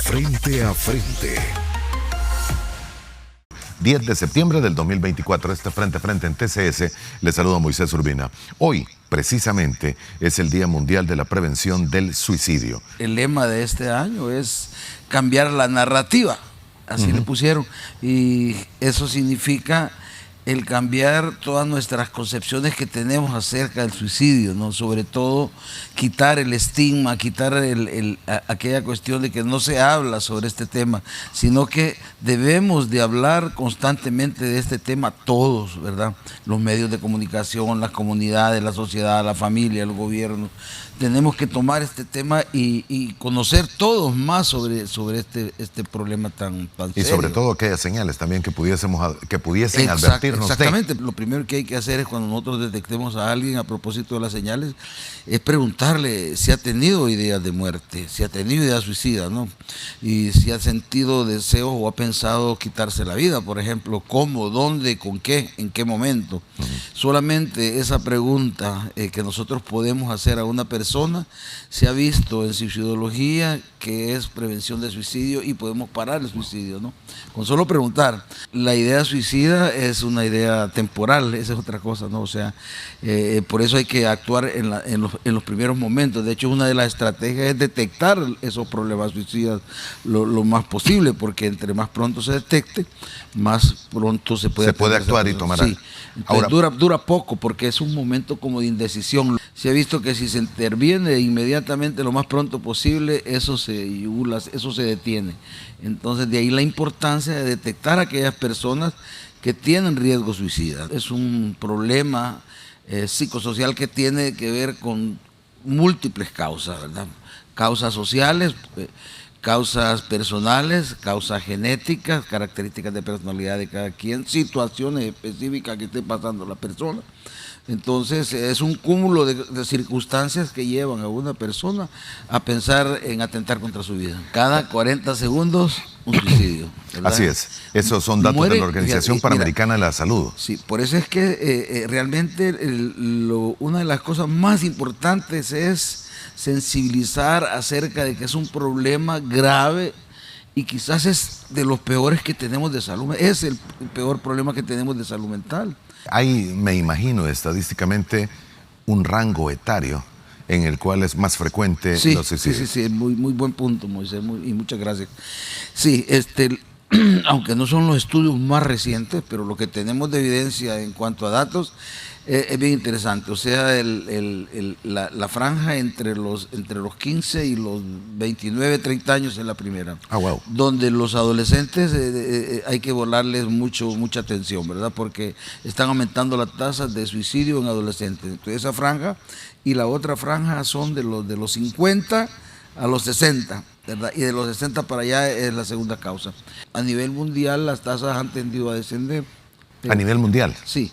Frente a frente. 10 de septiembre del 2024, Frente a Frente en TCS, les saluda Moisés Urbina. Hoy, precisamente, es el Día Mundial de la Prevención del Suicidio. El lema de este año es cambiar la narrativa, así le pusieron, y eso significa el cambiar todas nuestras concepciones que tenemos acerca del suicidio, ¿no? Sobre todo quitar el estigma, quitar aquella cuestión de que no se habla sobre este tema, sino que debemos de hablar constantemente de este tema todos, ¿verdad? Los medios de comunicación, las comunidades, la sociedad, la familia, el gobierno. Tenemos que tomar este tema y conocer todos más sobre este problema tan serio. Y sobre todo aquellas señales también que pudiesen advertirnos. Exactamente. Lo primero que hay que hacer es, cuando nosotros detectemos a alguien a propósito de las señales, es preguntarle si ha tenido ideas de muerte, si ha tenido ideas suicidas, ¿no? Y si ha sentido deseos o ha pensado quitarse la vida, por ejemplo, cómo, dónde, con qué, en qué momento. Solamente esa pregunta que nosotros podemos hacer a una persona se ha visto en suicidología que es prevención de suicidio y podemos parar el suicidio, ¿no? Con solo preguntar. La idea suicida es una idea temporal, esa es otra cosa, ¿no? O sea, por eso hay que actuar en los primeros momentos. De hecho, una de las estrategias es detectar esos problemas suicidas lo más posible, porque entre más pronto se detecte, más pronto se puede actuar y tomar. Sí. Ahora, dura poco, porque es un momento como de indecisión. Se ha visto que si se interviene inmediatamente lo más pronto posible, eso se detiene. Entonces, de ahí la importancia de detectar a aquellas personas que tienen riesgo suicida. Es un problema psicosocial que tiene que ver con múltiples causas, ¿verdad? Causas sociales, causas personales, causas genéticas, características de personalidad de cada quien, situaciones específicas que esté pasando la persona. Entonces es un cúmulo de circunstancias que llevan a una persona a pensar en atentar contra su vida. Cada 40 segundos un suicidio, ¿verdad? Así es. Esos son datos de la Organización Panamericana de la Salud. Sí, por eso es que realmente una de las cosas más importantes es sensibilizar acerca de que es un problema grave y quizás es de los peores que tenemos de salud. Es el peor problema que tenemos de salud mental. Hay, me imagino, estadísticamente un rango etario en el cual es más frecuente los suicidios. Sí, muy buen punto, Moisés, y muchas gracias. Sí, aunque no son los estudios más recientes, pero lo que tenemos de evidencia en cuanto a datos es bien interesante. O sea, la franja entre los 15 y los 29, 30 años es la primera. Wow. Donde los adolescentes hay que volarles mucha atención, ¿verdad? Porque están aumentando las tasas de suicidio en adolescentes. Entonces, esa franja y la otra franja son de los 50 a los 60, ¿verdad? Y de los 60 para allá es la segunda causa. A nivel mundial las tasas han tendido a descender. ¿A nivel mundial? Sí,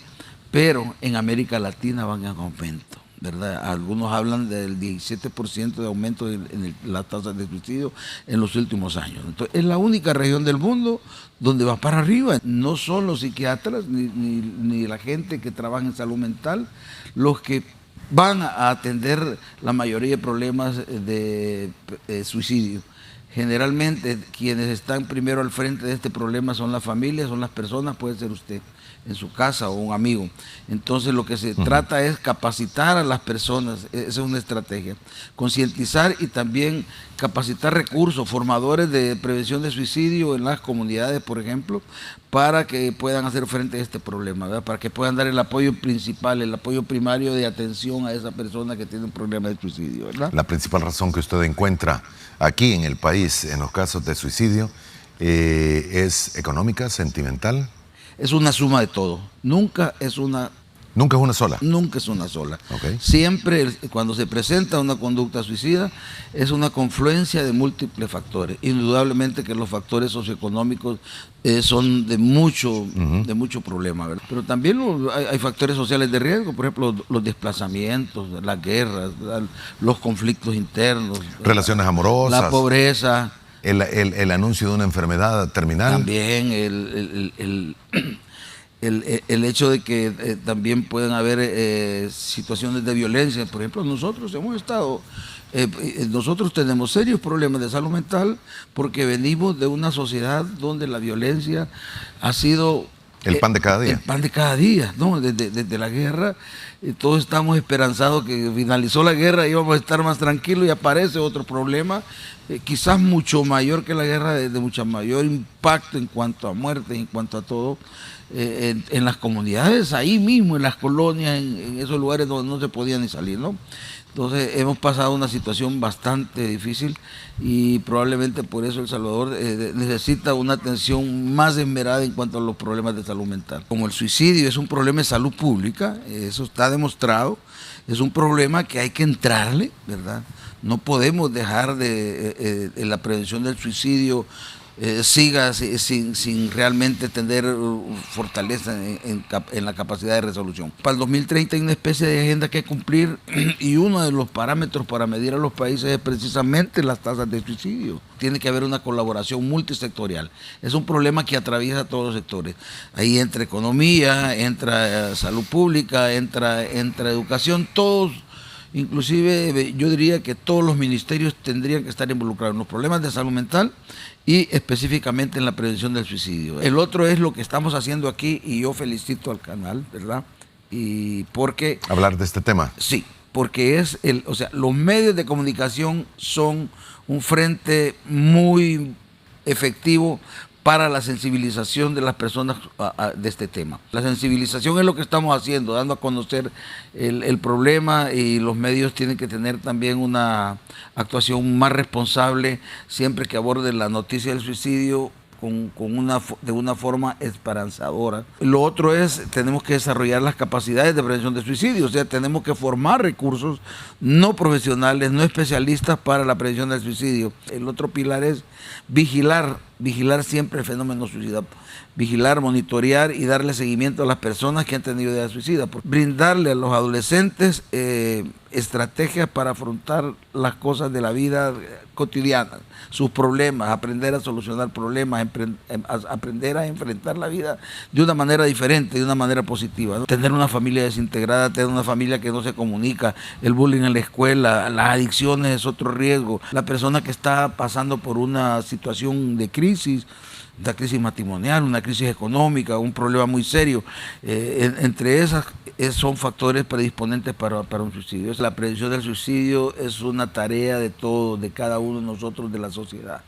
pero en América Latina van en aumento, ¿verdad? Algunos hablan del 17% de aumento en la tasa de suicidio en los últimos años. Entonces, es la única región del mundo donde va para arriba. No son los psiquiatras ni la gente que trabaja en salud mental los que van a atender la mayoría de problemas de suicidio. Generalmente quienes están primero al frente de este problema son las familias, son las personas, puede ser usted en su casa o un amigo. Entonces lo que se trata es capacitar a las personas, esa es una estrategia, concientizar y también capacitar recursos, formadores de prevención de suicidio en las comunidades, por ejemplo, para que puedan hacer frente a este problema, ¿verdad? Para que puedan dar el apoyo principal, el apoyo primario de atención a esa persona que tiene un problema de suicidio, ¿verdad? La principal razón que usted encuentra aquí en el país en los casos de suicidio es económica, sentimental. Es una suma de todo. Nunca es una sola. Nunca es una sola. Okay. Siempre cuando se presenta una conducta suicida es una confluencia de múltiples factores. Indudablemente que los factores socioeconómicos son de mucho problema, ¿verdad? Pero también hay factores sociales de riesgo, por ejemplo, los desplazamientos, las guerras, los conflictos internos, relaciones amorosas, la pobreza. El anuncio de una enfermedad terminal. También el hecho de que también pueden haber situaciones de violencia. Por ejemplo, nosotros hemos estado Nosotros tenemos serios problemas de salud mental porque venimos de una sociedad donde la violencia ha sido el pan de cada día. El pan de cada día, ¿no? Desde la guerra, todos estamos esperanzados que finalizó la guerra y íbamos a estar más tranquilos y aparece otro problema, quizás mucho mayor que la guerra, de mucho mayor impacto en cuanto a muerte, en cuanto a todo, en las comunidades, ahí mismo, en las colonias, en esos lugares donde no se podía ni salir, ¿no? Entonces hemos pasado una situación bastante difícil y probablemente por eso El Salvador necesita una atención más esmerada en cuanto a los problemas de salud mental. Como el suicidio es un problema de salud pública, eso está demostrado, es un problema que hay que entrarle, ¿verdad? No podemos dejar de la prevención del suicidio siga sin realmente tener fortaleza en la capacidad de resolución. Para el 2030 hay una especie de agenda que cumplir y uno de los parámetros para medir a los países es precisamente las tasas de suicidio. Tiene que haber una colaboración multisectorial. Es un problema que atraviesa todos los sectores. Ahí entra economía, entra salud pública, entra educación, todos. Inclusive yo diría que todos los ministerios tendrían que estar involucrados en los problemas de salud mental y específicamente en la prevención del suicidio. El otro es lo que estamos haciendo aquí y yo felicito al canal, ¿verdad? Y porque... Hablar de este tema. Sí, porque los medios de comunicación son un frente muy efectivo para la sensibilización de las personas de este tema. La sensibilización es lo que estamos haciendo, dando a conocer el problema, y los medios tienen que tener también una actuación más responsable siempre que aborden la noticia del suicidio de una forma esperanzadora. Lo otro es, tenemos que desarrollar las capacidades de prevención de suicidio, o sea, tenemos que formar recursos no profesionales, no especialistas para la prevención del suicidio. El otro pilar es vigilar siempre el fenómeno suicida, vigilar, monitorear y darle seguimiento a las personas que han tenido ideas suicidas, brindarle a los adolescentes estrategias para afrontar las cosas de la vida cotidiana, sus problemas, aprender a solucionar problemas, aprender a enfrentar la vida de una manera diferente, de una manera positiva, ¿no? Tener una familia desintegrada, tener una familia que no se comunica, el bullying en la escuela, las adicciones es otro riesgo, la persona que está pasando por una situación de crisis, una crisis matrimonial, una crisis económica, un problema muy serio. Entre esas son factores predisponentes para un suicidio. La prevención del suicidio es una tarea de todos, de cada uno de nosotros, de la sociedad.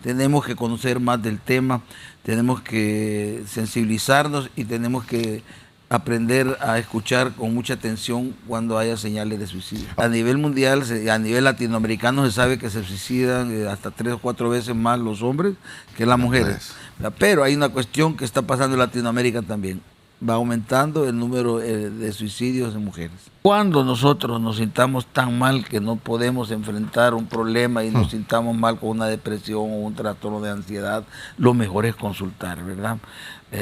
Tenemos que conocer más del tema, tenemos que sensibilizarnos y tenemos que aprender a escuchar con mucha atención cuando haya señales de suicidio. A nivel mundial, a nivel latinoamericano se sabe que se suicidan hasta 3 o 4 veces más los hombres que las mujeres. Pero hay una cuestión que está pasando en Latinoamérica también. Va aumentando el número de suicidios de mujeres. Cuando nosotros nos sintamos tan mal que no podemos enfrentar un problema y nos sintamos mal con una depresión o un trastorno de ansiedad, lo mejor es consultar, ¿verdad?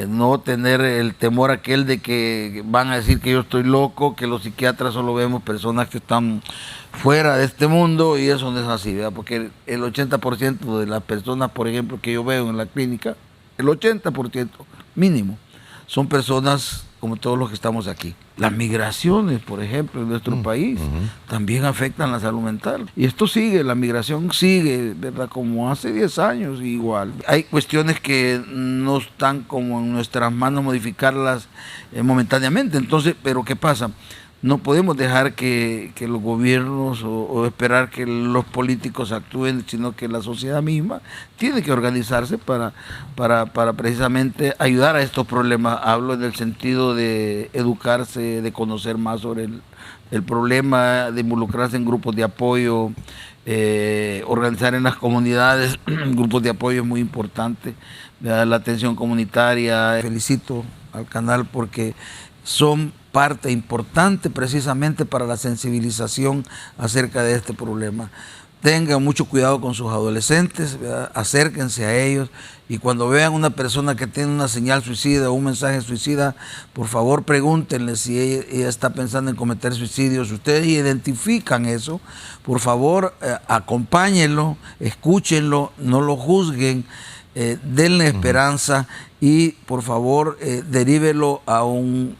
No tener el temor aquel de que van a decir que yo estoy loco, que los psiquiatras solo vemos personas que están fuera de este mundo, y eso no es así, ¿verdad? Porque el 80% de las personas, por ejemplo, que yo veo en la clínica, el 80% mínimo, son personas como todos los que estamos aquí. Las migraciones, por ejemplo, en nuestro país, también afectan la salud mental. Y esto sigue, la migración sigue, ¿verdad? Como hace 10 años igual. Hay cuestiones que no están como en nuestras manos modificarlas momentáneamente. Entonces, ¿pero qué pasa? No podemos dejar que los gobiernos o esperar que los políticos actúen, sino que la sociedad misma tiene que organizarse para precisamente ayudar a estos problemas. Hablo en el sentido de educarse, de conocer más sobre el problema, de involucrarse en grupos de apoyo, organizar en las comunidades grupos de apoyo es muy importante. La atención comunitaria. Felicito al canal porque son parte importante precisamente para la sensibilización acerca de este problema. Tengan mucho cuidado con sus adolescentes, ¿verdad? Acérquense a ellos, y cuando vean una persona que tiene una señal suicida o un mensaje suicida, por favor pregúntenle si ella está pensando en cometer suicidio. Si ustedes identifican eso, por favor acompáñenlo, escúchenlo, no lo juzguen, denle esperanza y por favor derívelo a un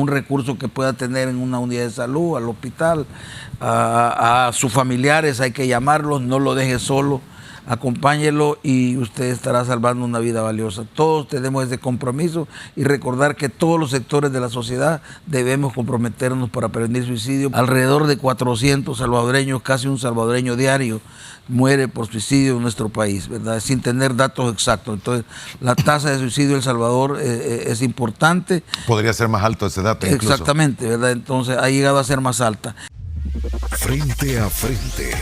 recurso que pueda tener en una unidad de salud, al hospital, a sus familiares hay que llamarlos, no lo deje solo, acompáñelo y usted estará salvando una vida valiosa. Todos tenemos ese compromiso y recordar que todos los sectores de la sociedad debemos comprometernos para prevenir suicidio. Alrededor de 400 salvadoreños, casi un salvadoreño diario, muere por suicidio en nuestro país, ¿verdad? Sin tener datos exactos. Entonces, la tasa de suicidio en El Salvador es importante. Podría ser más alto ese dato incluso. Exactamente, ¿verdad? Entonces, ha llegado a ser más alta. Frente a frente.